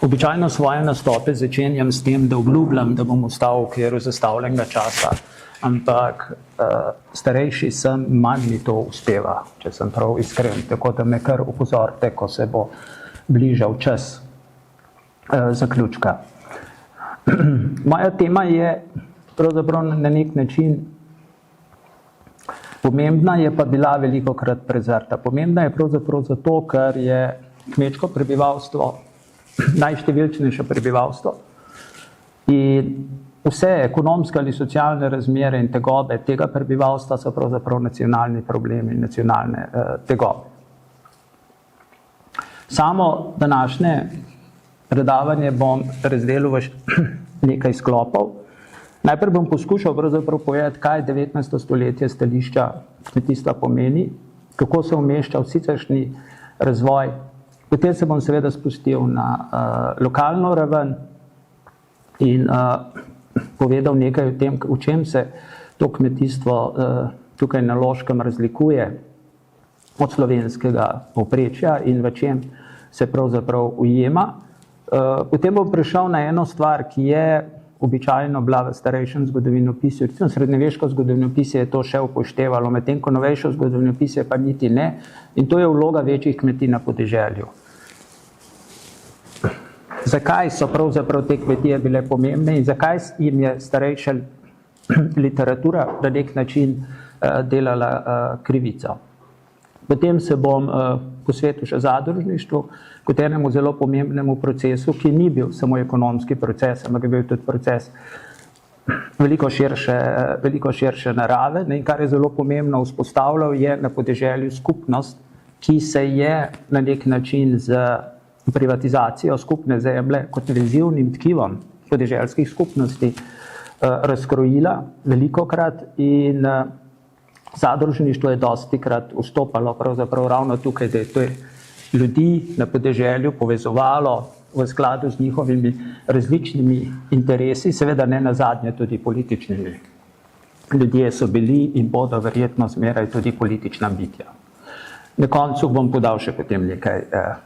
Običajno svoje nastope začenjam s tem, da obljubljam, da bom ostal v okviru zastavljenega časa, ampak starejši sem, manj mi to uspeva, če sem prav iskren, tako da me kar opozorite, ko se bo bližal čas zaključka. Moja tema je pravzaprav na nek način pomembna, je pa bila velikokrat prezrta. Pomembna je pravzaprav zato, ker je kmečko prebivalstvo najštevilčnejše prebivalstvo in vse ekonomske ali socialne razmere in tegobe tega prebivalstva so pravzaprav nacionalni problemi in nacionalne tegobe. Samo današnje predavanje bom razdelil v nekaj sklopov. Najprej bom poskušal pravzaprav povedati, kaj 19. stoletje stališča kmetijstva pomeni, kako se umešča v siceršnji razvoj. Potem se bom seveda spustil na lokalno raven in povedal nekaj o tem, v čem se to kmetijstvo tukaj na Loškem razlikuje od slovenskega povprečja in v čem se pravzaprav ujema. Potem bom prišel na eno stvar, ki je običajno bila v starejšem zgodovinopisju, recimo srednjeveško zgodovinopisje je to še upoštevalo, medtem ko novejšo zgodovinopisje pa niti ne, in to je vloga večjih kmetij na podeželju. Zakaj so pravzaprav te kmetije bile pomembne in zakaj jim je starejša literatura na nek način delala krivico. Potem se bom posvetil še zadružništvu kot enemu zelo pomembnemu procesu, ki ni bil samo ekonomski proces, ampak je bil tudi proces veliko širše narave. In kar je zelo pomembno vzpostavljal, je na podeželju skupnost, ki se je na nek način z privatizacijo skupne zemlje kot vezivnim tkivom podeželskih skupnosti razkrojila velikokrat in zadružništvo je dostikrat vstopalo pravzaprav ravno tukaj, da je to ljudi na podeželju povezovalo v skladu z njihovimi različnimi interesi, seveda ne nazadnje tudi političnimi. Ljudje so bili in bodo verjetno zmeraj tudi politična bitja. Na koncu bom podal še potem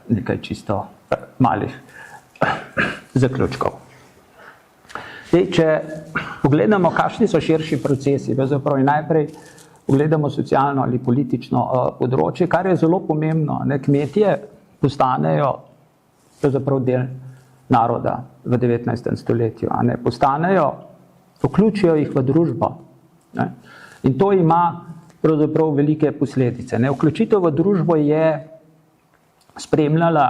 nekaj čisto malih zaključkov. Če pogledamo, kakšni so širši procesi, najprej pogledamo socialno ali politično področje, kar je zelo pomembno. Kmetje postanejo pravzaprav del naroda v 19. stoletju. Postanejo, vključijo jih v družbo. In to ima pravzaprav velike posledice. Vključitev v družbo je spremljala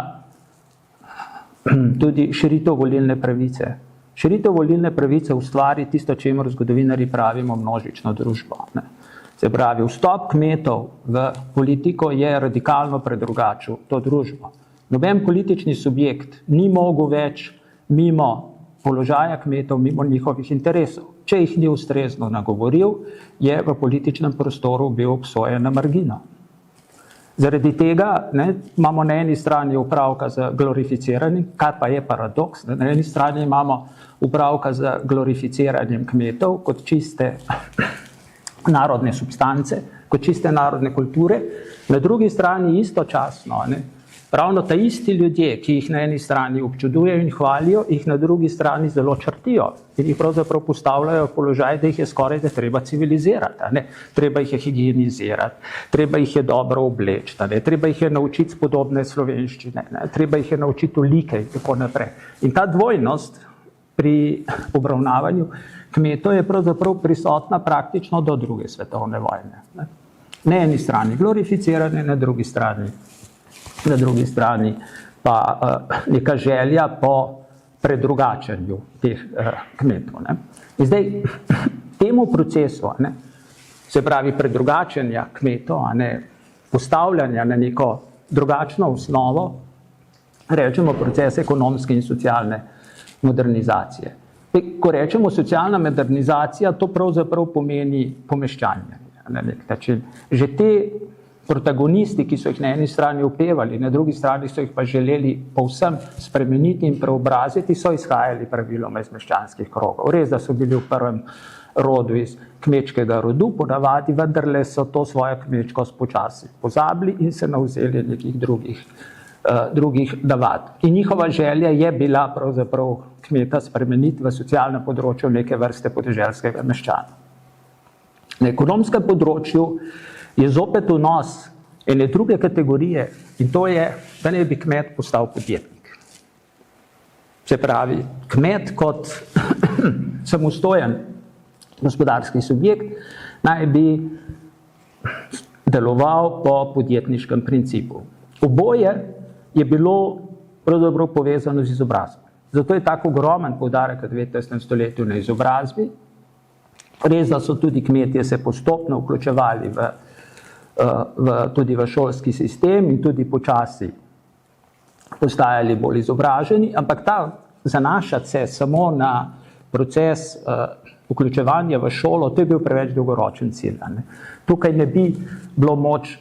tudi širitev volilne pravice. Širitev volilne pravice ustvari tisto, čemur zgodovinarji pravimo množično družbo. Se pravi, vstop kmetov v politiko je radikalno predrugačil to družbo. Noben politični subjekt ni mogel več mimo položaja kmetov, mimo njihovih interesov. Če jih ni ustrezno nagovoril, je v političnem prostoru bil obsojen na margino. Zaradi tega imamo na eni strani upravka z glorificiranjem, kar pa je paradoks. Na eni strani imamo upravka z glorificiranjem kmetov kot čiste narodne substance, kot čiste narodne kulture, na drugi strani istočasno. Ravno ta isti ljudje, ki jih na eni strani občudujejo in hvalijo, jih na drugi strani zelo črtijo in jih pravzaprav postavljajo v položaj, da jih je skoraj da treba civilizirati. Treba jih je higienizirati, treba jih je dobro obleči, treba jih je naučiti spodobne slovenščine, treba jih je naučiti olike in tako naprej. In ta dvojnost pri obravnavanju kmetov je pravzaprav prisotna praktično do druge svetovne vojne. Na eni strani glorificiranje, na drugi strani pa neka želja po predrugačenju teh kmetov. In zdaj temu procesu, se pravi predrugačenja kmetov, postavljanja na neko drugačno osnovo, rečemo proces ekonomske in socialne modernizacije. Ko rečemo socialna modernizacija, to pravzaprav pomeni pomeščanje na nek način. Že te protagonisti, ki so jih na eni strani upevali, na drugi strani so jih pa želeli povsem spremeniti in preobraziti, so izhajali praviloma iz meščanskih krogov. Res, da so bili v prvem rodu iz kmečkega rodu, ponavadi, vendarle so to svojo kmečkost počasi pozabili in se navzeli nekih drugih drugih navad. In njihova želja je bila pravzaprav kmeta spremeniti v socialnem področju neke vrste podeželskega meščana. Na ekonomskem področju je zopet vnos ene druge kategorije in to je, da ne bi kmet postal podjetnik. Se pravi, kmet kot samostojen gospodarski subjekt naj bi deloval po podjetniškem principu. Oboje je bilo pravzaprav povezano z izobrazbo. Zato je tako ogromen poudarek v 19. stoletju na izobrazbi. Res, da so tudi kmetje se postopno vključevali tudi v šolski sistem in tudi počasi postajali bolj izobraženi, ampak zanašati se samo na proces vključevanja v šolo, to je bil preveč dolgoročen cilj. Tukaj ne bi bilo moč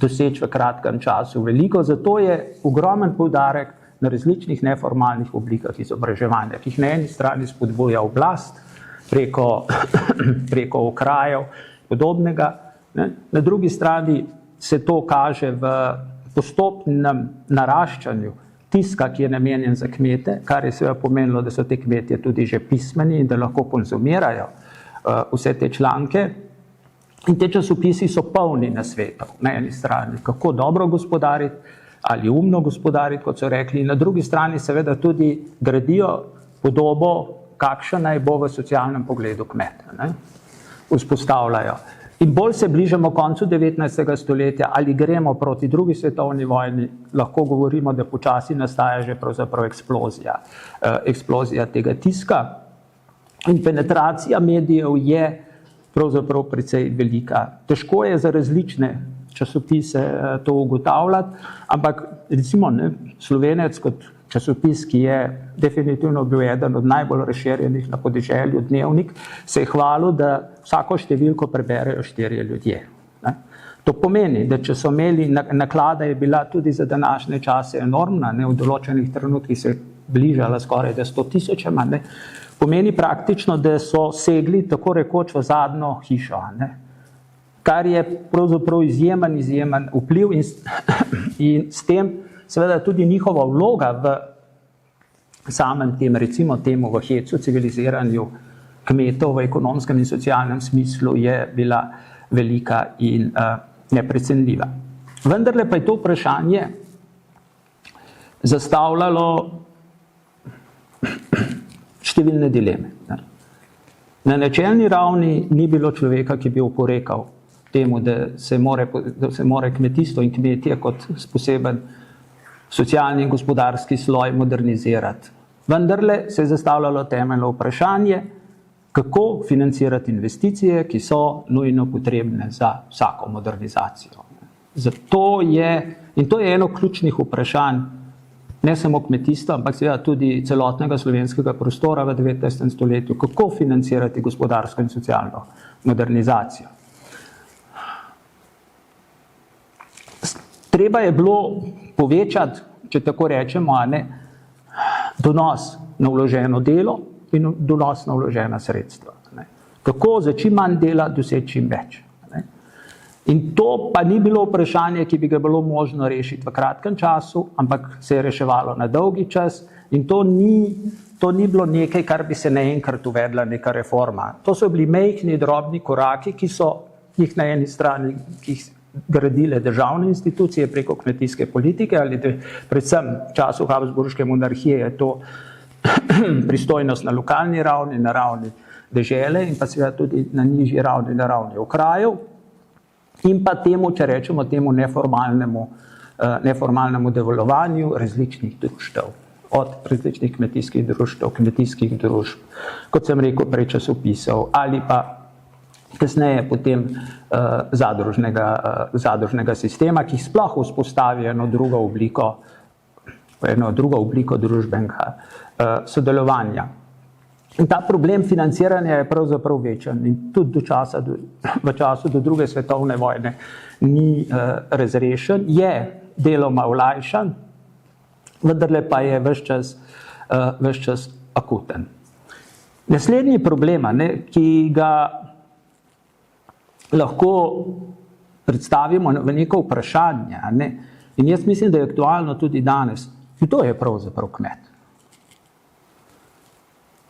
doseči v kratkem času veliko, zato je ogromen poudarek na različnih neformalnih oblikah izobraževanja, ki jih na eni strani spodbuja oblast preko okrajev podobnega, na drugi strani se to kaže v postopnem naraščanju tiska, ki je namenjen za kmete, kar je seveda pomenilo, da so te kmetje tudi že pismeni in da lahko konzumirajo vse te članke. In te časopisi so polni nasvetov na eni strani, kako dobro gospodariti ali umno gospodariti, kot so rekli, in na drugi strani seveda tudi gradijo podobo, kakšna naj bo v socialnem pogledu kmeta. Vzpostavljajo. In bolj se bližamo koncu 19. stoletja, ali gremo proti drugi svetovni vojni, lahko govorimo, da počasi nastaja že pravzaprav eksplozija tega tiska. In penetracija medijev je pravzaprav precej velika. Težko je za različne časopise to ugotavljati, ampak recimo Slovenec kot časopis, ki je definitivno bil eden od najbolj razširjenih na podeželju, Dnevnik, se je hvalil, da vsako številko preberejo 4 ljudje. To pomeni, da če so imeli, naklada je bila tudi za današnje čase enormna, v določenih trenutkih se je bližala skoraj 100 000, pomeni praktično, da so segli tako rekoč v zadnjo hišo, kar je pravzaprav izjemen vpliv in s tem seveda tudi njihova vloga v samem tem, recimo temu v hecu, civiliziranju kmetov v ekonomskem in socialnem smislu je bila velika in neprecenljiva. Vendarle pa je to vprašanje zastavljalo številne dileme. Na načelni ravni ni bilo človeka, ki bi oporekal temu, da se more kmetijstvo in kmetje kot poseben socialni in gospodarski sloj modernizirati. Vendarle se je zastavljalo temeljno vprašanje, kako financirati investicije, ki so nujno potrebne za vsako modernizacijo. Zato in to je eno ključnih vprašanj, ne samo kmetijstva, ampak seveda tudi celotnega slovenskega prostora v 19. stoletju, kako financirati gospodarsko in socialno modernizacijo. Treba je bilo povečati, če tako rečemo, donos na vloženo delo in donos na vložena sredstva. Kako za čim manj dela doseči čim več. In to pa ni bilo vprašanje, ki bi ga bilo možno rešiti v kratkem času, ampak se je reševalo na dolgi čas in to ni bilo nekaj, kar bi se naenkrat uvedla neka reforma. To so bili majhni, drobni koraki, ki so jih na eni strani gradile državne institucije preko kmetijske politike ali predvsem v času Habsburške monarhije je to pristojnost na lokalni ravni, na ravni dežele in pa seveda tudi na nižji ravni, na ravni okrajev. In pa temu, če rečemo temu neformalnemu delovanju različnih društev, od različnih kmetijskih društev, kmetijskih družb, kot sem rekel prej, časopisov, ali pa kasneje potem zadružnega sistema, ki sploh vzpostavi eno drugo obliko družbenega sodelovanja. In ta problem financiranja je pravzaprav večen in tudi v času do druge svetovne vojne ni razrešen, je deloma olajšan, vendarle pa je ves čas akuten. Naslednji problem, ki ga lahko predstavimo v neko vprašanje, In jaz mislim, da je aktualno tudi danes, kdo je pravzaprav kmet.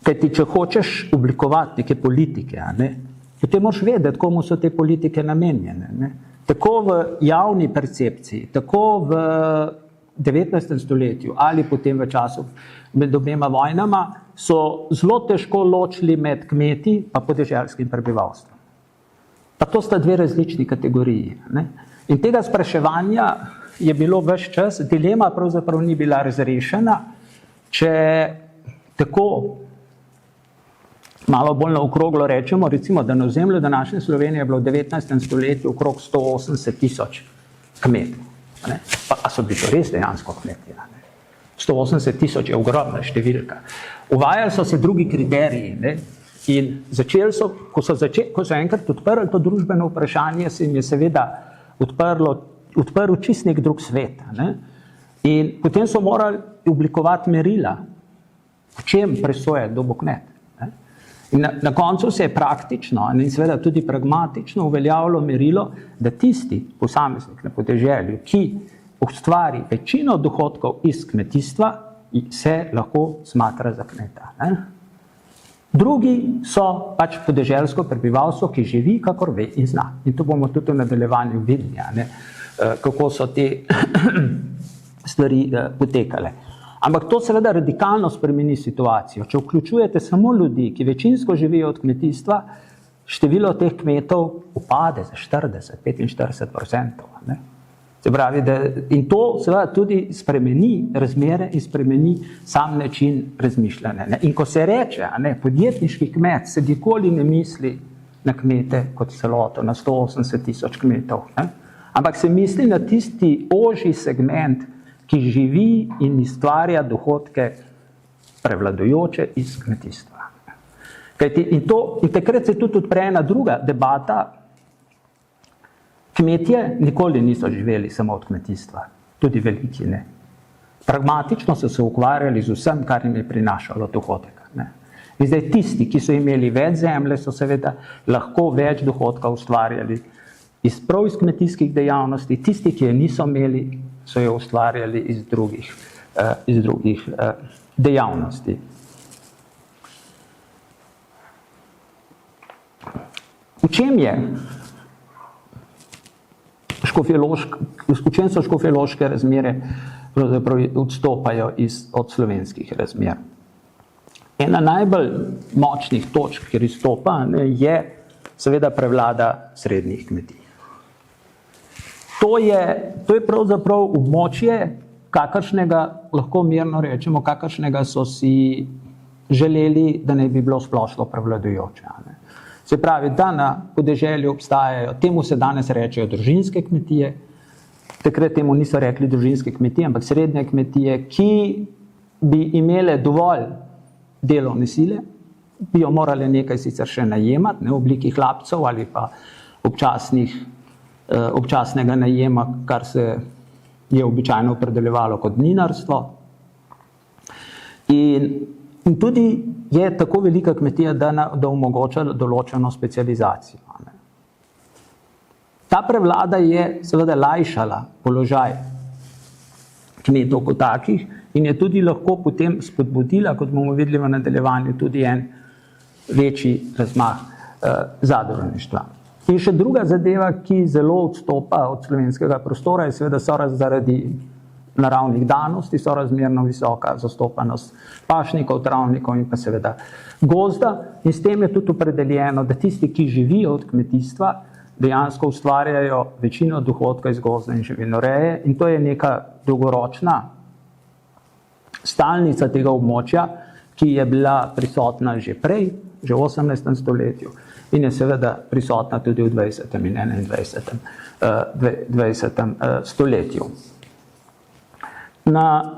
Kajti, če hočeš oblikovati neke politike, potem moraš vedeti, komu so te politike namenjene. Ne? Tako v javni percepciji, tako v 19. stoletju ali potem v času med obema vojnama so zelo težko ločili med kmeti pa podeželskim prebivalstvom. Pa to sta dve različni kategoriji. Ne? In tega spraševanja je bilo ves čas, dilema pravzaprav ni bila razrešena, če tako malo bolj naokroglo rečemo, recimo, da na ozemlju današnje Slovenije je bilo v 19. stoletju okrog 180.000 kmetov. Pa so bili to res dejansko kmetje. 180.000 je ogromna številka. Uvajali so se drugi kriteriji, ne? In začeli so, ko so enkrat odprli to družbeno vprašanje, se jim je seveda odprl čist nek drug svet. Ne? In potem so morali oblikovati merila, v čem presoje, kdo bo kmet. Ne? In na koncu se je praktično in seveda tudi pragmatično uveljavilo merilo, da tisti posameznik na podeželju, ki ustvari večino dohodkov iz kmetijstva, se lahko smatra za kmeta. Ne? Drugi so pač podeželsko prebivalstvo, ki živi, kakor ve in zna. In to bomo tudi v nadaljevanju videli, ne? Kako so te stvari potekale. Ampak to seveda radikalno spremeni situacijo. Če vključujete samo ljudi, ki večinsko živijo od kmetijstva, število teh kmetov upade za 40-45%. Ne? Se pravi, in to seveda tudi spremeni razmere in spremeni sam način razmišljanja. Ne? In ko se reče, podjetniški kmet se nikoli ne misli na kmete kot celoto, na 180.000 kmetov. Ne? Ampak se misli na tisti ožji segment, ki živi in ustvarja dohodke prevladujoče iz kmetijstva. In takrat se tudi odpre ena druga debata. Kmetje nikoli niso živeli samo od kmetijstva, tudi veliki ne. Pragmatično so se ukvarjali z vsem, kar jim je prinašalo dohodek. Ne. In zdaj tisti, ki so imeli več zemlje, so seveda lahko več dohodka ustvarjali iz kmetijskih dejavnosti, tisti, ki je niso imeli, so jo ustvarjali iz drugih dejavnosti. V čem je? V čem so škofjeloške razmere odstopajo od slovenskih razmer? Ena najbolj močnih točk, kjer izstopa, je seveda prevlada srednjih kmetij. To je pravzaprav območje, kakršnega, lahko mirno rečemo, kakršnega so si želeli, da ne bi bilo splošno prevladujoče. Se pravi, da na podeželju obstajajo, temu se danes rečejo družinske kmetije, takrat temu niso rekli družinske kmetije, ampak srednje kmetije, ki bi imele dovolj delovne sile, bi jo morali nekaj sicer še najemati, v obliki hlapcev ali pa občasnega najema, kar se je običajno opredeljevalo kot mlinarstvo. In tudi je tako velika kmetija, da omogoča določeno specializacijo. Ta prevlada je seveda lajšala položaj kmetov kot takih in je tudi lahko potem spodbudila, kot bomo videli v nadaljevanju, tudi en večji razmah zadružništva. In še druga zadeva, ki zelo odstopa od slovenskega prostora, je seveda zaradi naravnih danosti, sorazmerno visoka zastopanost pašnikov, travnikov in pa seveda gozda. In s tem je tudi opredeljeno, da tisti, ki živijo od kmetijstva, dejansko ustvarjajo večino dohodka iz gozda in živinoreje. In to je neka dolgoročna stalnica tega območja, ki je bila prisotna že prej, že v 18. stoletju in je seveda prisotna tudi v 20. in 21. stoletju. Na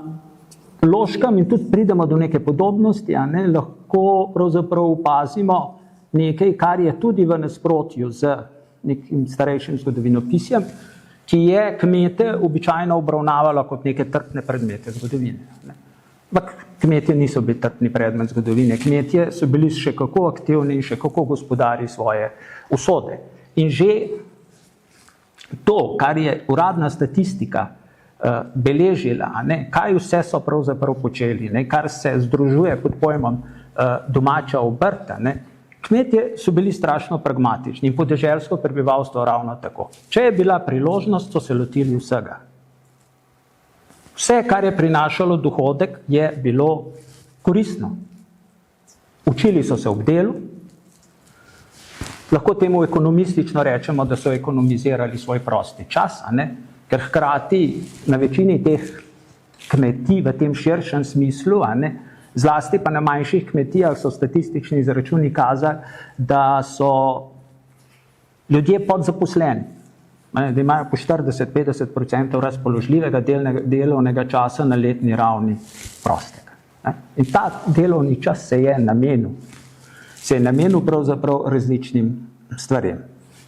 Loškem, in tudi pridemo do neke podobnosti, lahko pravzaprav opazimo nekaj, kar je tudi v nasprotju z nekim starejšim zgodovinopisjem, ki je kmete običajno obravnavalo kot neke trpne predmete zgodovine. Ampak kmetje niso bili trpni predmet zgodovine, kmetje so bili še kako aktivni in še kako gospodari svoje usode. In že to, kar je uradna statistika beležila, kaj vse so pravzaprav počeli, kar se združuje pod pojmom domača obrt. Kmetje so bili strašno pragmatični in podeželsko prebivalstvo ravno tako. Če je bila priložnost, so se lotili vsega. Vse, kar je prinašalo dohodek, je bilo koristno. Učili so se ob delu, lahko temu ekonomistično rečemo, da so ekonomizirali svoj prosti čas, ker hkrati na večini teh kmetij v tem širšem smislu, zlasti pa na manjših kmetijah so statistični izračuni kazali, da so ljudje podzaposleni, da imajo po 40-50% razpoložljivega delovnega časa na letni ravni prostega. In ta delovni čas se je namenil pravzaprav različnim stvarem.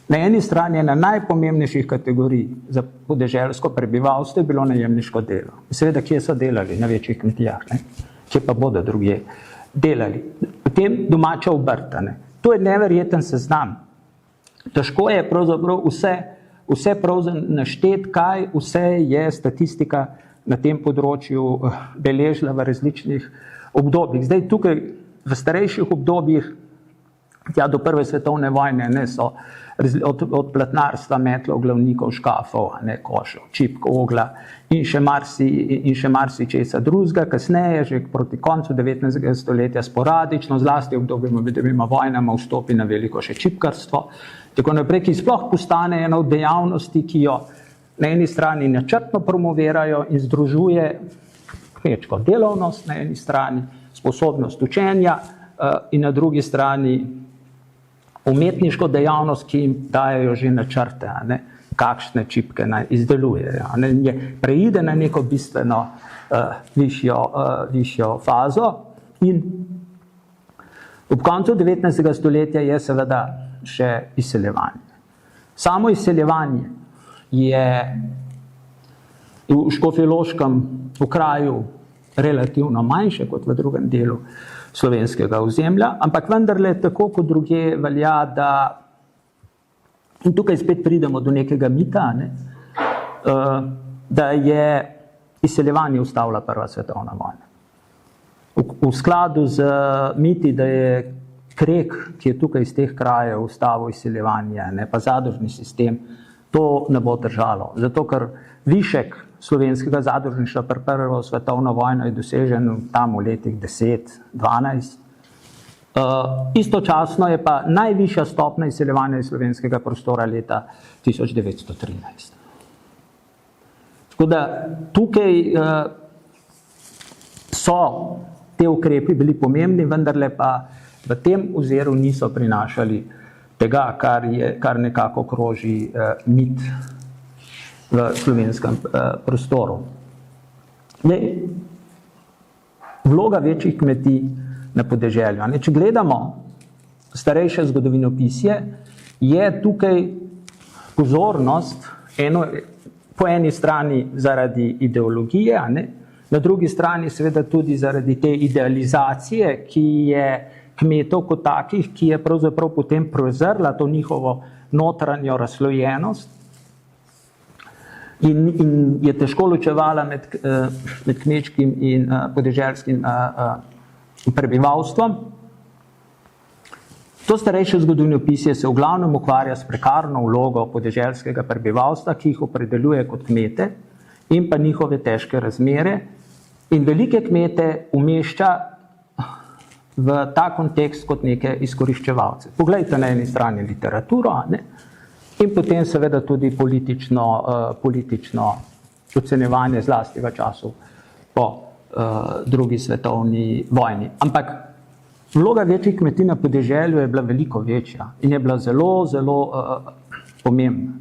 Na eni strani je na najpomembnejših kategorij za podeželsko prebivalstvo je bilo najemniško delo. Seveda, kje so delali? Na večjih kmetijah, kje pa bodo drugje delali. Potem domača obrt. To je neverjeten seznam. Težko je pravzaprav vse našteti, kaj vse je statistika na tem področju beležila v različnih obdobjih. Zdaj tukaj v starejših obdobjih, do prve svetovne vojne, so od platnarstva, metlov, glavnikov, škafov, košev, čipk, ogla in še marsičesa drugega. Kasneje, že proti koncu 19. stoletja sporadično, zlasti v obdobju med dvema vojnama vstopi na veliko še čipkarstvo. Tako naprej, ki sploh postane ena od dejavnosti, ki jo na eni strani načrtno promovirajo in združuje kmečko delovnost, na eni strani sposobnost učenja in na drugi strani umetniško dejavnost, ki jim dajejo že načrte, kakšne čipke naj izdelujejo. Preide na neko bistveno višjo fazo in ob koncu 19. stoletja je seveda še izseljevanje. Samo izseljevanje je v Škofjeloškem okraju relativno manjše kot v drugem delu slovenskega ozemlja, ampak vendarle tako kot drugje velja, da in tukaj spet pridemo do nekega mita, da je izseljevanje ustavila Prva svetovna vojna. V skladu z miti, da je Krek, ki je tukaj iz teh krajev ustavil izseljevanje, pa zadružni sistem, to ne bo držalo. Zato, ker višek slovenskega zadružništva pred Prvo svetovno vojno je dosežen tam v letih 10-12. Istočasno je pa najvišja stopnja izseljevanja iz slovenskega prostora leta 1913. Tako da tukaj so te ukrepi bili pomembni, vendarle pa v tem oziru niso prinašali tega, kar nekako kroži mit v slovenskem prostoru. Vloga večjih kmetij na podeželju. Če gledamo starejše zgodovinopisje, je tukaj pozornost po eni strani zaradi ideologije, na drugi strani seveda tudi zaradi te idealizacije, ki je kmetov kot takih, ki je pravzaprav potem prezrla to njihovo notranjo razslojenost in je težko ločevala med kmečkim in podeželskim prebivalstvom. To starejše zgodovinopisje se v glavnem ukvarja s prekarno vlogo podeželskega prebivalstva, ki jih opredeljuje kot kmete in pa njihove težke razmere in velike kmete umešča v ta kontekst kot neke izkoriščevalce. Poglejte na eni strani literaturo, in potem seveda tudi politično ocenjevanje zlasti v času po drugi svetovni vojni. Ampak vloga večjih kmetij na podeželju je bila veliko večja in je bila zelo, zelo pomembna.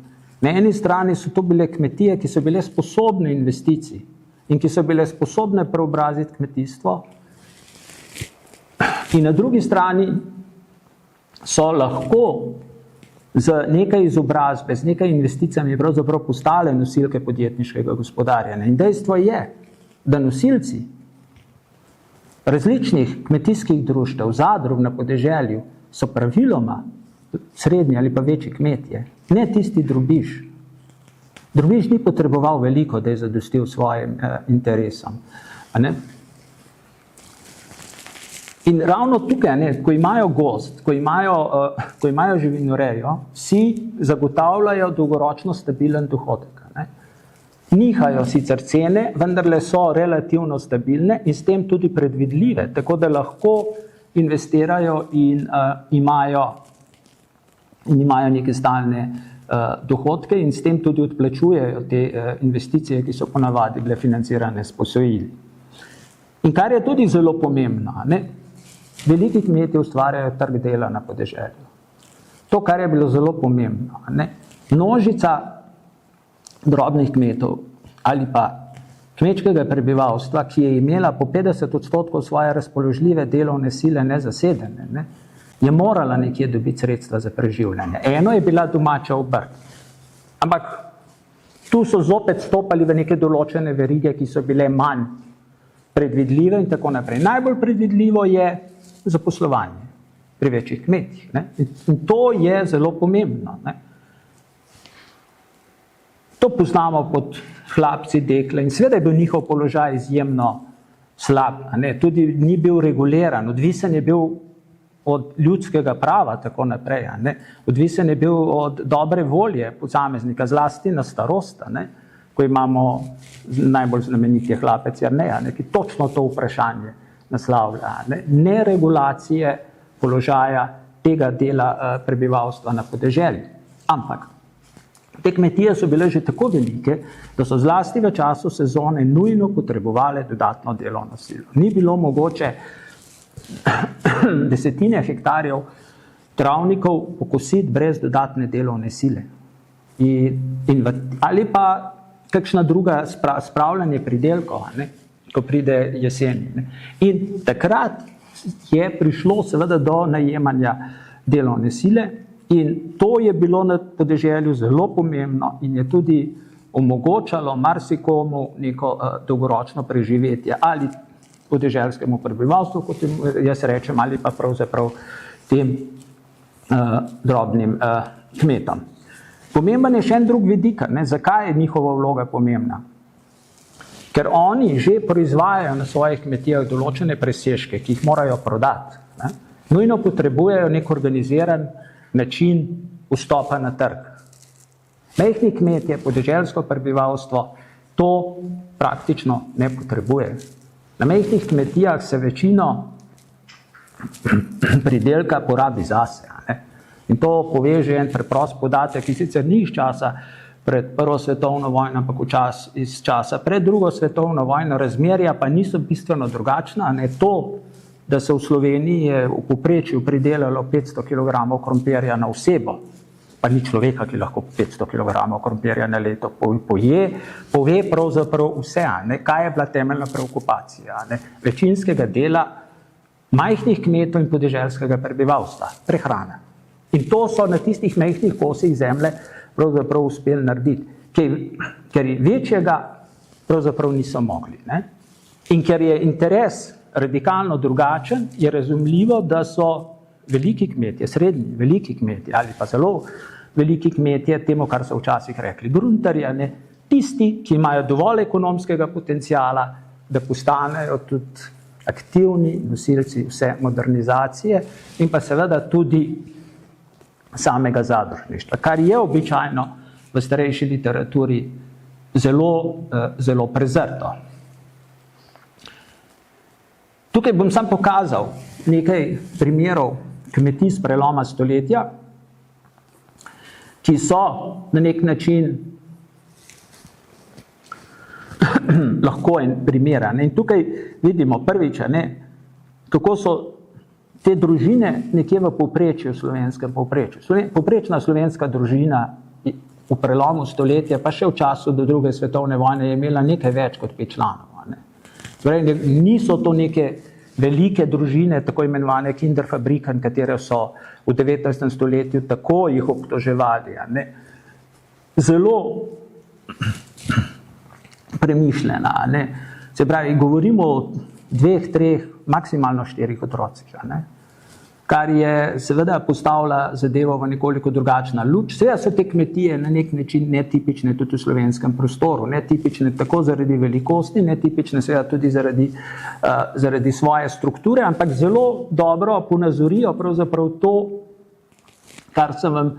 Na eni strani so to bile kmetije, ki so bile sposobne investicij in ki so bile sposobne preobraziti kmetijstvo, in na drugi strani so lahko z nekaj izobrazbe, z nekaj investicijami pravzaprav postale nosilke podjetniškega gospodarjenja. In dejstvo je, da nosilci različnih kmetijskih društev, zadrug na podeželju, so praviloma srednji ali pa večji kmetje, ne tisti drobiž. Drobiž ni potreboval veliko, da je zadostil svojim interesom. In ravno tukaj, ko imajo gozd, ko imajo živinorejo, vsi zagotavljajo dolgoročno stabilen dohodek. Nihajo sicer cene, vendarle so relativno stabilne in s tem tudi predvidljive, tako da lahko investirajo in imajo neke stalne dohodke in s tem tudi odplačujejo te investicije, ki so ponavadi bile financirane s posojili. In kar je tudi zelo pomembno, veliki kmetje ustvarjajo trg dela na podeželju. To, kar je bilo zelo pomembno, množica drobnih kmetov ali pa kmečkega prebivalstva, ki je imela po 50% svoje razpoložljive delovne sile nezasedene, je morala nekje dobiti sredstva za preživljanje. Eno je bila domača obrt. Ampak tu so zopet stopali v neke določene verige, ki so bile manj predvidljive in tako naprej. Najbolj predvidljivo je zaposlovanje pri večjih kmetih. In to je zelo pomembno. To poznamo pod hlapci, dekle in seveda je bil njihov položaj izjemno slab. Tudi ni bil reguliran, odvisen je bil od ljudskega prava, tako naprej. Odvisen je bil od dobre volje posameznika, zlasti na starost, ko imamo najbolj znameniti hlapec Jerneja, ki točno to vprašanje naslavlja. Neregulacije položaja tega dela prebivalstva na podeželju. Ampak te kmetije so bile že tako velike, da so zlasti v času sezone nujno potrebovale dodatno delovno silo. Ni bilo mogoče desetine hektarjev travnikov pokositi brez dodatne delovne sile. Ali pa kakšna druga spravljanje pridelkov, ko pride jeseni. In takrat je prišlo seveda do najemanja delovne sile in to je bilo na podeželju zelo pomembno in je tudi omogočalo marsikomu neko dolgoročno preživetje ali podeželskemu prebivalstvu, kot jaz rečem, ali pa pravzaprav tem drobnim kmetom. Pomemben je še en drug vidik, zakaj je njihova vloga pomembna. Ker oni že proizvajajo na svojih kmetijah določene presežke, ki jih morajo prodati. Nujno potrebujejo nek organiziran način vstopa na trg. Majhni kmetje, podeželsko prebivalstvo, to praktično ne potrebuje. Na majhnih kmetijah se večino pridelka porabi zase. In to poveže en preprost podatek, ki sicer ni iz časa pred Prvo svetovno vojno, ampak iz časa pred Drugo svetovno vojno, razmerja pa niso bistveno drugačna. To, da se v Sloveniji je v povprečju pridelalo 500 kg krompirja na osebo, pa ni človeka, ki lahko 500 kg krompirja na leto poje, pove pravzaprav vse, kaj je bila temeljna preokupacija večinskega dela majhnih kmetov in podeželskega prebivalstva, prehrana. In to so na tistih majhnih kosih zemlje pravzaprav uspeli narediti, ker večjega pravzaprav niso mogli. In ker je interes radikalno drugačen, je razumljivo, da so veliki kmetje, srednji, veliki kmetje ali pa zelo veliki kmetje, temu, kar so včasih rekli gruntarji, tisti, ki imajo dovolj ekonomskega potencijala, da postanejo tudi aktivni nosilci vse modernizacije in pa seveda tudi samega zadružništva, kar je običajno v starejši literaturi zelo prezrto. Tukaj bom sam pokazal nekaj primerov kmetij s preloma stoletja, ki so na nek način lahko en primer. In tukaj vidimo prvič, kako so te družine nekje v povprečju, slovenskem povprečju. Povprečna slovenska družina v prelomu stoletja, pa še v času do Druge svetovne vojne, je imela nekaj več kot 5 članov. Niso to neke velike družine, tako imenovane Kinderfabriken, katere so v 19. stoletju tako jih obtoževali. Zelo premišljena. Se pravi, govorimo o 2, 3, maksimalno 4 otrocih. kar je seveda postavlja zadevo v nekoliko drugačna luč. Seveda so te kmetije na nek način netipične tudi v slovenskem prostoru, netipične tako zaradi velikosti, netipične seveda tudi zaradi svoje strukture, ampak zelo dobro ponazorijo pravzaprav to, kar sem vam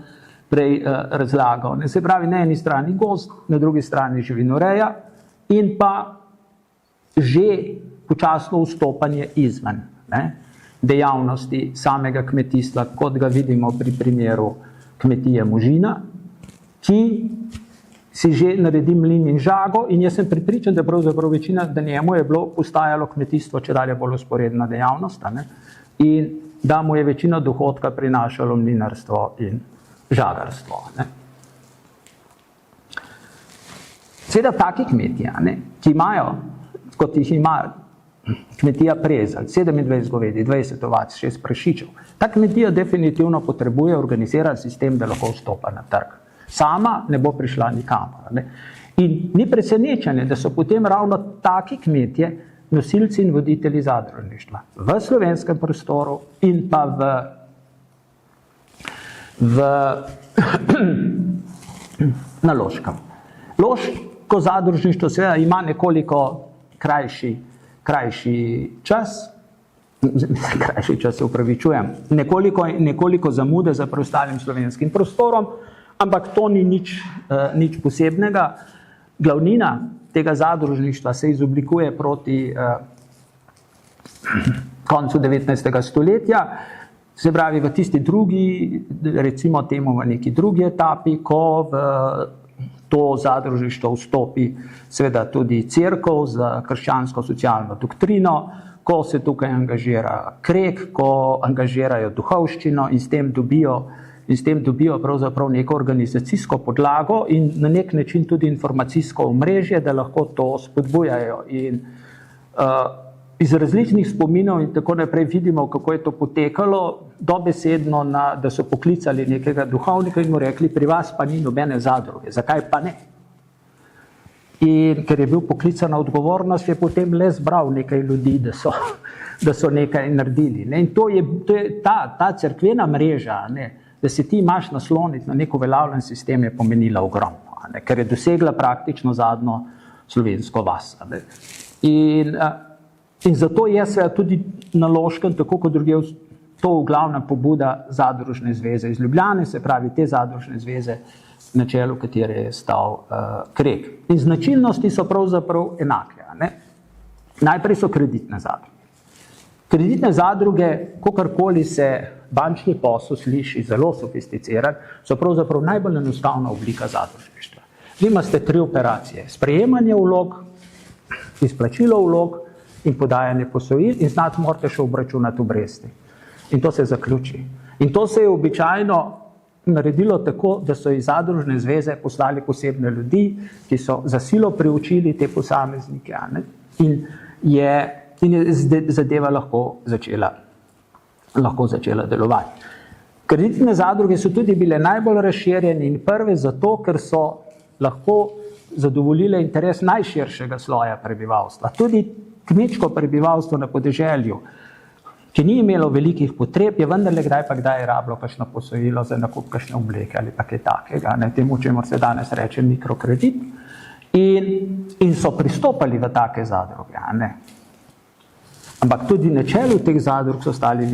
prej razlagal. Se pravi, na eni strani gozd, na drugi strani živinoreja in pa že počasno vstopanje izven dejavnosti samega kmetijstva, kot ga vidimo pri primeru kmetije Možina, ki si že naredi mlin in žago, in jaz sem prepričan, da pravzaprav večina, da njemu je bilo postajalo kmetijstvo čedalje bolj vzporedna dejavnost, in da mu je večino dohodka prinašalo mlinarstvo in žagarstvo. Seveda taki kmetije, ki imajo, kot jih ima kmetija Prezelj, 27 govedi, 20 ovac, 6 prašičev. Ta kmetija definitivno potrebuje organiziran sistem, da lahko vstopa na trg. Sama ne bo prišla nikamor. In ni presenečenje, da so potem ravno taki kmetje nosilci in voditelji zadružništva v slovenskem prostoru in pa na Loškem. Loško zadružništvo seveda ima nekoliko krajši čas, se upravičujem, nekoliko zamude za preostalim slovenskim prostorom, ampak to ni nič posebnega. Glavnina tega zadružništva se izoblikuje proti koncu 19. stoletja, se pravi v tisti drugi, recimo temu v neki drugi etapi, ko v to zadružništvo vstopi seveda tudi cerkev z krščansko socialno doktrino, ko se tukaj angažira Krek, ko angažirajo duhovščino in s tem dobijo pravzaprav neko organizacijsko podlago in na nek način tudi informacijsko omrežje, da lahko to spodbujajo. In iz različnih spominov in tako naprej vidimo, kako je to potekalo, dobesedno, da so poklicali nekega duhovnika in mu rekli, pri vas pa ni nobene zadruge, zakaj pa ne? In ker je bil poklicana odgovornost, je potem le zbral nekaj ljudi, da so nekaj naredili. In to je ta cerkvena mreža, da se ti imaš nasloniti na nek uveljavljen sistem, je pomenila ogromno, ker je dosegla praktično zadnjo slovensko vas. In zato je seveda tudi na Loškem, tako kot druge, to v glavnem pobuda Zadružne zveze iz Ljubljane, se pravi te Zadružne zveze, na čelu katere je stal Krek. In značilnosti so pravzaprav enake. Najprej so kreditne zadruge. Kreditne zadruge, kakorkoli se bančni posel sliši zelo sofisticiran, so pravzaprav najbolj enostavna oblika zadružništva. Vi imate 3 operacije: sprejemanje vlog, izplačilo vlog in podajanje posojil, in znati morate še obračunati obresti. In to se zaključi. In to se je običajno naredilo tako, da so iz Zadružne zveze poslali posebne ljudi, ki so za silo priučili te posameznike, in je zadeva lahko začela delovati. Kreditne zadruge so tudi bile najbolj razširjene in prve zato, ker so lahko zadovoljile interes najširšega sloja prebivalstva. Tudi kmečko prebivalstvo na podeželju, ki ni imelo velikih potreb, je vendarle kdaj rabilo kakšno posojilo za nakup kakšne obleke ali pa kaj takega, temu, čemur se danes reče mikrokredit, in so pristopali v take zadruge. Ampak tudi na čelu teh zadrug so stali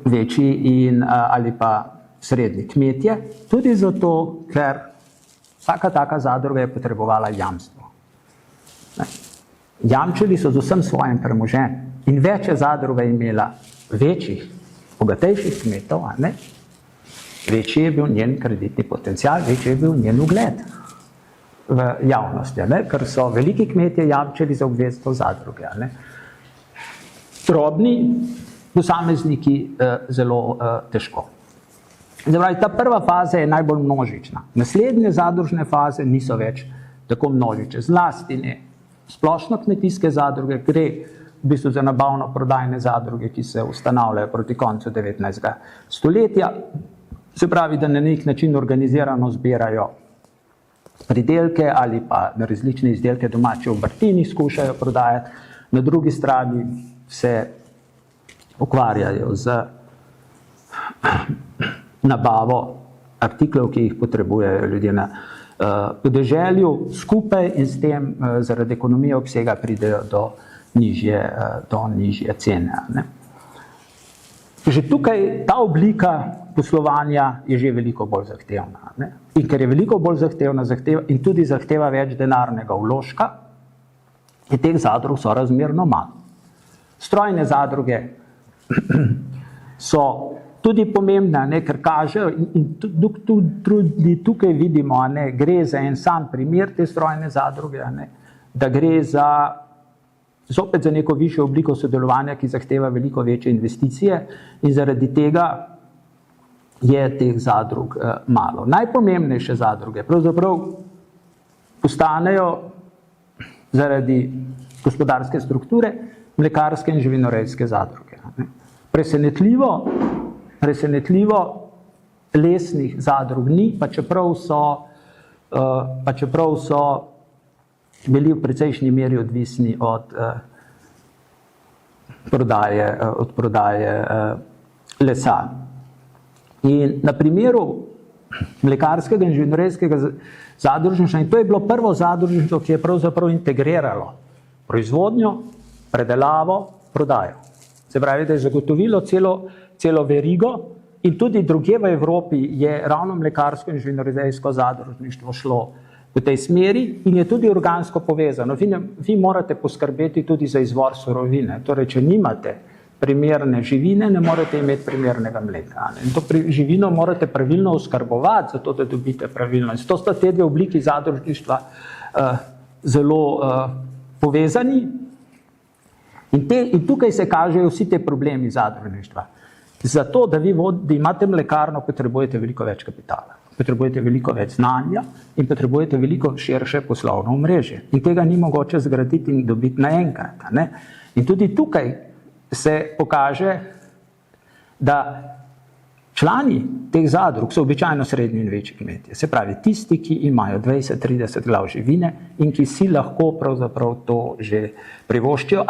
večji ali pa srednji kmetje, tudi zato, ker vsaka taka zadruga je potrebovala jamstvo. Jamčili so z vsem svojim premoženjem. In več je zadruga imela večjih, bogatejših kmetov, večji je bil njen kreditni potencial, večji je bil njen ugled v javnosti, ker so veliki kmetje jamčili za obvezstvo zadruge. Drobni posamezniki zelo težko. Ta prva faza je najbolj množična. Naslednje zadružne faze niso več tako množične. Zlasti ne. Splošno kmetijske zadruge gre v bistvu za nabavno-prodajne zadruge, ki se ustanavljajo proti koncu 19. stoletja. Se pravi, da na nek način organizirano zbirajo pridelke ali pa različne izdelke domače obrtini skušajo prodajati. Na drugi strani se ukvarjajo z nabavo artiklov, ki jih potrebujejo ljudje na podeželju skupaj in s tem zaradi ekonomije obsega pridejo do nižje cene. Ne. Že tukaj ta oblika poslovanja je že veliko bolj zahtevna. Ne. In ker je veliko bolj zahtevna in tudi zahteva več denarnega vložka, je teh zadrug so razmerno malo. Strojne zadruge so tudi pomembne, ne, ker kažejo in tudi tukaj vidimo, ne, gre za en sam primer te strojne zadruge, ne, da gre zopet za neko višjo obliko sodelovanja, ki zahteva veliko večje investicije in zaradi tega je teh zadrug malo. Najpomembnejše zadruge pravzaprav postanejo zaradi gospodarske strukture mlekarske in živinorejske zadruge. Presenetljivo lesnih zadrug ni, pa čeprav so bili v precejšnji meri odvisni od prodaje lesa. In na primeru mlekarskega in živinorejskega zadružništva, in to je bilo prvo zadružništvo, ki je pravzaprav integriralo proizvodnjo, predelavo, prodajo. Se pravi, da je zagotovilo celo verigo in tudi drugje v Evropi je ravno mlekarsko in živinorejsko zadružništvo šlo v tej smeri in je tudi organsko povezano. Vi morate poskrbeti tudi za izvor surovine. Torej, če nimate primerne živine, ne morete imeti primernega mleka. In to živino morate pravilno oskrbovati, zato da dobite pravilno. In to sta te dve obliki zadružništva zelo povezani. In tukaj se kažejo vsi te problemi zadružništva. Zato, da imate mlekarno, potrebujete veliko več kapitala. Potrebujete veliko več znanja in potrebujete veliko širše poslovno omrežje. In tega ni mogoče zgraditi in dobiti naenkrat. Ne? In tudi tukaj se pokaže, da člani teh zadrug so običajno srednji in večji kmetje. Se pravi, tisti, ki imajo 20-30 glav živine in ki si lahko pravzaprav to že privoščijo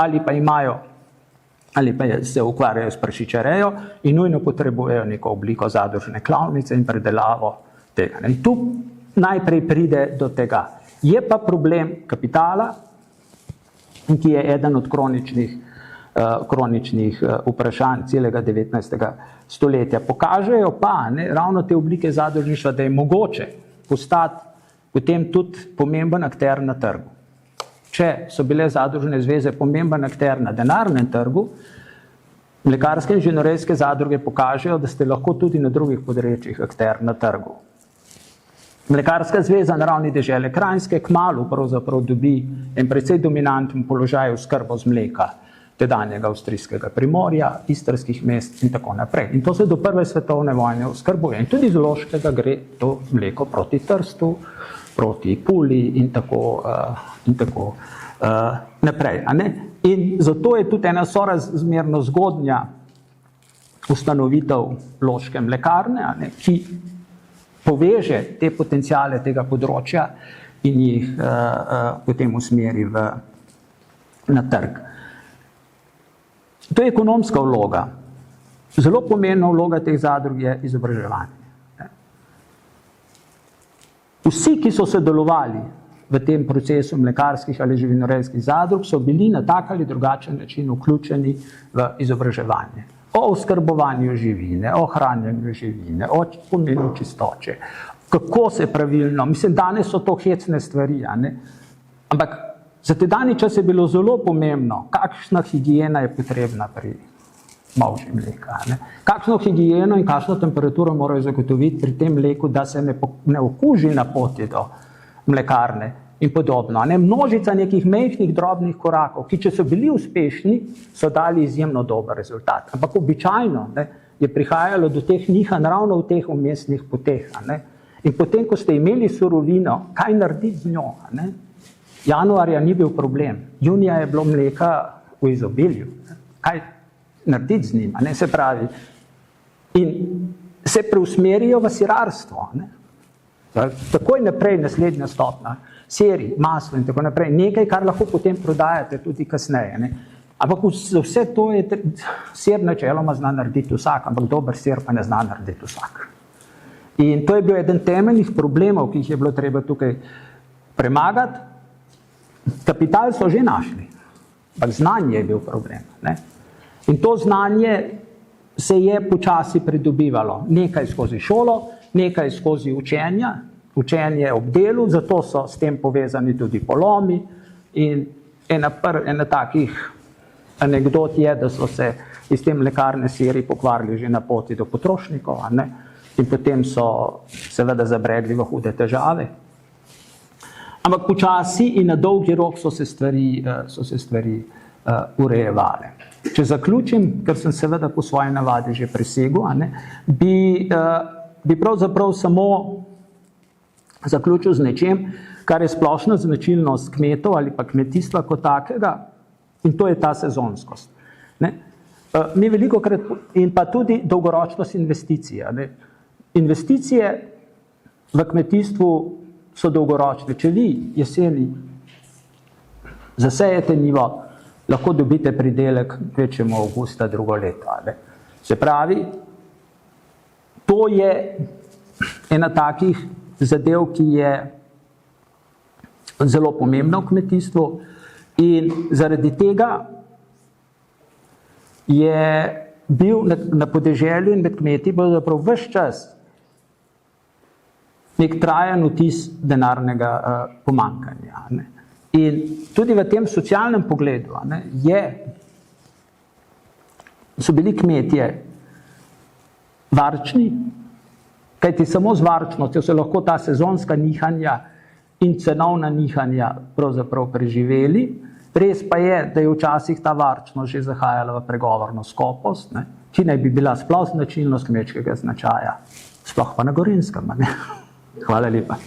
ali pa se ukvarjajo s prašičerejo in nujno potrebujejo neko obliko zadružne klavnice in predelavo tega. In tu najprej pride do tega. Je pa problem kapitala, ki je eden od kroničnih vprašanj celega 19. stoletja. Pokažejo pa ravno te oblike zadružništva, da je mogoče postati potem tudi pomemben akter na trgu. Če so bile zadružne zveze pomemben akter na denarnem trgu, mlekarske in živinorejske zadruge pokažejo, da ste lahko tudi na drugih področjih akter na trgu. Mlekarska zveza na ravni dežele Kranjske kmalu pravzaprav dobi en precej dominanten položaj v oskrbo z mleka tedanjega avstrijskega Primorja, istrskih mest in tako naprej. In to se do prve svetovne vojne oskrbuje. In tudi iz Loškega gre to mleko proti Trstu, proti Puli in tako naprej. In zato je tudi ena sorazmerno zgodnja ustanovitev Loške mlekarne, ki poveže te potenciale tega področja in jih potem usmeri na trg. To je ekonomska vloga. Zelo pomembna vloga teh zadrug je izobraževanje. Vsi, ki so sodelovali v tem procesu mlekarskih ali živinorejskih zadrug, so bili na tak ali drugačen način vključeni v izobraževanje. O oskrbovanju živine, o hranjenju živine, o pomenu čistoče, kako se pravilno, danes so to hecne stvari, ampak za te dani čas je bilo zelo pomembno, kakšna higiena je potrebna pri molži mleka. Kakšno higieno in kakšno temperaturo morajo zagotoviti pri tem mleku, da se ne okuži na poti do mlekarne in podobno. Množica nekih majhnih, drobnih korakov, ki če so bili uspešni, so dali izjemno dober rezultat. Ampak običajno je prihajalo do teh nihanj ravno v teh vmesnih poteh. In potem, ko ste imeli surovino, kaj narediti z njo? Januarja ni bil problem, junija je bilo mleka v izobilju. Kaj narediti z njim? Se pravi, in se preusmerijo v sirarstvo. Takoj naprej naslednja stopnja, siri, maslo in tako naprej. Nekaj, kar lahko potem prodajate tudi kasneje. Ampak vse to je, sir načeloma zna narediti vsak, ampak dober sir pa ne zna narediti vsak. In to je bil eden temeljnih problemov, ki jih je bilo treba tukaj premagati. Kapital so že našli, ampak znanje je bil problem. Ne? In to znanje se je počasi pridobivalo. Nekaj skozi šolo, nekaj skozi učenje ob delu, zato so s tem povezani tudi polomi. In ena takih anekdot je, da so se iz te mlekarne siri pokvarili že na poti do potrošnikov, ne? In potem so seveda zabredli v hude težave. Ampak počasi in na dolgi rok so se stvari urejevale. Če zaključim, ker sem seveda po svoji navadi že presegel, bi pravzaprav samo zaključil z nečem, kar je splošna značilnost kmetov ali pa kmetijstva kot takega, in to je ta sezonskost. Ne? Mi velikokrat, in pa tudi dolgoročnost investicije. Ne? Investicije v kmetijstvu so dolgoročne. Če vi jeseni zasejete njivo, lahko dobite pridelek kvečjemu avgusta drugo leto. Ne? Se pravi, to je ena takih zadev, ki je zelo pomembna v kmetijstvu, in zaradi tega je bil na podeželju in med kmeti ves čas nek trajen vtis denarnega pomanjkanja. Ne. In tudi v tem socialnem pogledu so bili kmetje varčni, kajti samo z varčnostjo se lahko ta sezonska nihanja in cenovna nihanja pravzaprav preživeli. Res pa je, da je včasih ta varčnost že zahajala v pregovorno skopost, ne, ki naj bi bila sploh značilnost kmečkega značaja, sploh pa na Gorenjskem. Hvala lepa.